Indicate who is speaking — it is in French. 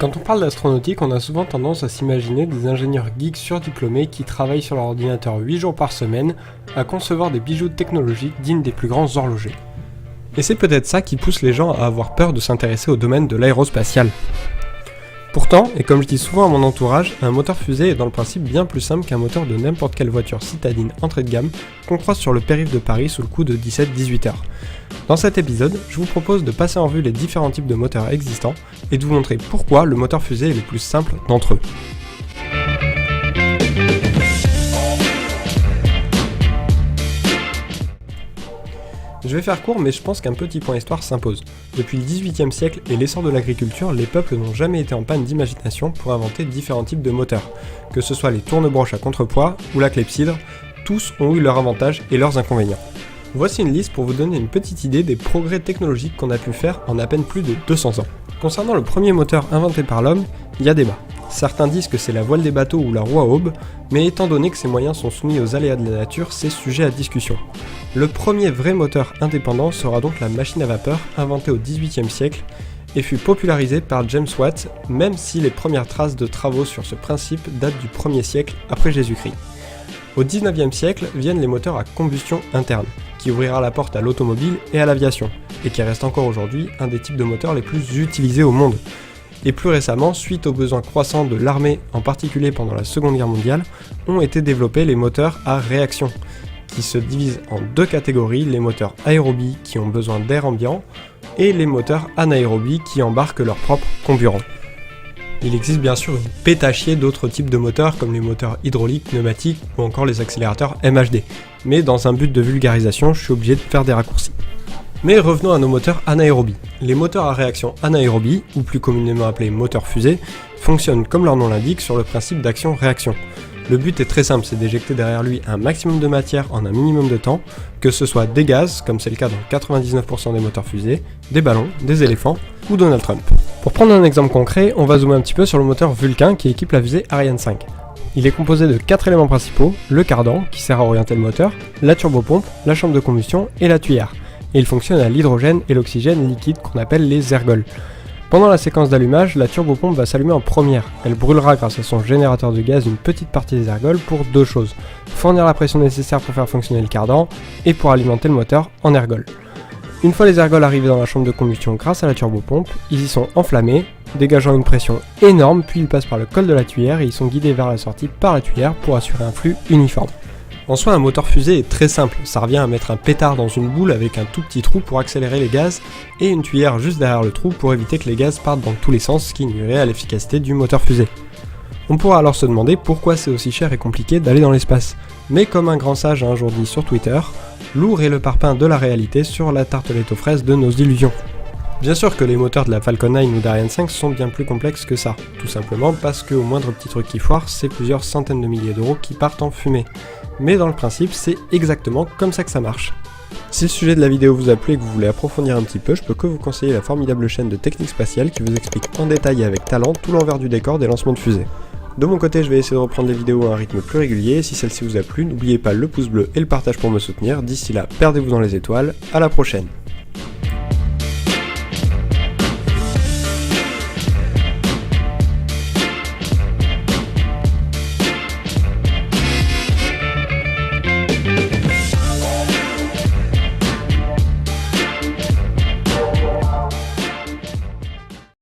Speaker 1: Quand on parle d'astronautique, on a souvent tendance à s'imaginer des ingénieurs geeks surdiplômés qui travaillent sur leur ordinateur 8 jours par semaine à concevoir des bijoux technologiques dignes des plus grands horlogers. Et c'est peut-être ça qui pousse les gens à avoir peur de s'intéresser au domaine de l'aérospatial. Pourtant, et comme je dis souvent à mon entourage, un moteur fusée est dans le principe bien plus simple qu'un moteur de n'importe quelle voiture citadine entrée de gamme qu'on croise sur le périph' de Paris sous le coup de 17-18 heures. Dans cet épisode, je vous propose de passer en revue les différents types de moteurs existants et de vous montrer pourquoi le moteur fusée est le plus simple d'entre eux. Je vais faire court, mais je pense qu'un petit point histoire s'impose. Depuis le XVIIIe siècle et l'essor de l'agriculture, les peuples n'ont jamais été en panne d'imagination pour inventer différents types de moteurs. Que ce soit les tournebroches à contrepoids ou la clepsydre, tous ont eu leurs avantages et leurs inconvénients. Voici une liste pour vous donner une petite idée des progrès technologiques qu'on a pu faire en à peine plus de 200 ans. Concernant le premier moteur inventé par l'homme, il y a débat. Certains disent que c'est la voile des bateaux ou la roue à aubes, mais étant donné que ces moyens sont soumis aux aléas de la nature, c'est sujet à discussion. Le premier vrai moteur indépendant sera donc la machine à vapeur, inventée au XVIIIe siècle, et fut popularisée par James Watt, même si les premières traces de travaux sur ce principe datent du 1er siècle après Jésus-Christ. Au XIXe siècle viennent les moteurs à combustion interne, qui ouvrira la porte à l'automobile et à l'aviation, et qui reste encore aujourd'hui un des types de moteurs les plus utilisés au monde. Et plus récemment, suite aux besoins croissants de l'armée, en particulier pendant la Seconde Guerre mondiale, ont été développés les moteurs à réaction, qui se divisent en deux catégories, les moteurs aérobies qui ont besoin d'air ambiant, et les moteurs anaérobies qui embarquent leur propre comburant. Il existe bien sûr une pétachier d'autres types de moteurs comme les moteurs hydrauliques, pneumatiques ou encore les accélérateurs MHD, mais dans un but de vulgarisation, je suis obligé de faire des raccourcis. Mais revenons à nos moteurs anaérobies. Les moteurs à réaction anaérobie, ou plus communément appelés moteurs fusée, fonctionnent comme leur nom l'indique sur le principe d'action-réaction. Le but est très simple, c'est d'éjecter derrière lui un maximum de matière en un minimum de temps, que ce soit des gaz, comme c'est le cas dans 99% des moteurs fusées, des ballons, des éléphants ou Donald Trump. Pour prendre un exemple concret, on va zoomer un petit peu sur le moteur Vulcain qui équipe la fusée Ariane 5. Il est composé de 4 éléments principaux, le cardan qui sert à orienter le moteur, la turbopompe, la chambre de combustion et la tuyère. Et il fonctionne à l'hydrogène et l'oxygène liquide qu'on appelle les ergols. Pendant la séquence d'allumage, la turbopompe va s'allumer en première. Elle brûlera grâce à son générateur de gaz une petite partie des ergols pour deux choses. Fournir la pression nécessaire pour faire fonctionner le cardan et pour alimenter le moteur en ergols. Une fois les ergols arrivés dans la chambre de combustion grâce à la turbopompe, ils y sont enflammés, dégageant une pression énorme, puis ils passent par le col de la tuyère et ils sont guidés vers la sortie par la tuyère pour assurer un flux uniforme. En soi, un moteur fusée est très simple, ça revient à mettre un pétard dans une boule avec un tout petit trou pour accélérer les gaz et une tuyère juste derrière le trou pour éviter que les gaz partent dans tous les sens, ce qui nuirait à l'efficacité du moteur fusée. On pourra alors se demander pourquoi c'est aussi cher et compliqué d'aller dans l'espace. Mais comme un grand sage a un jour dit sur Twitter, lourd est le parpaing de la réalité sur la tartelette aux fraises de nos illusions. Bien sûr que les moteurs de la Falcon 9 ou d'Ariane 5 sont bien plus complexes que ça, tout simplement parce qu'au moindre petit truc qui foire, c'est plusieurs centaines de milliers d'euros qui partent en fumée. Mais dans le principe, c'est exactement comme ça que ça marche. Si le sujet de la vidéo vous a plu et que vous voulez approfondir un petit peu, je peux que vous conseiller la formidable chaîne de Technique Spatiale qui vous explique en détail et avec talent tout l'envers du décor des lancements de fusées. De mon côté, je vais essayer de reprendre les vidéos à un rythme plus régulier, et si celle-ci vous a plu, n'oubliez pas le pouce bleu et le partage pour me soutenir. D'ici là, perdez-vous dans les étoiles, à la prochaine.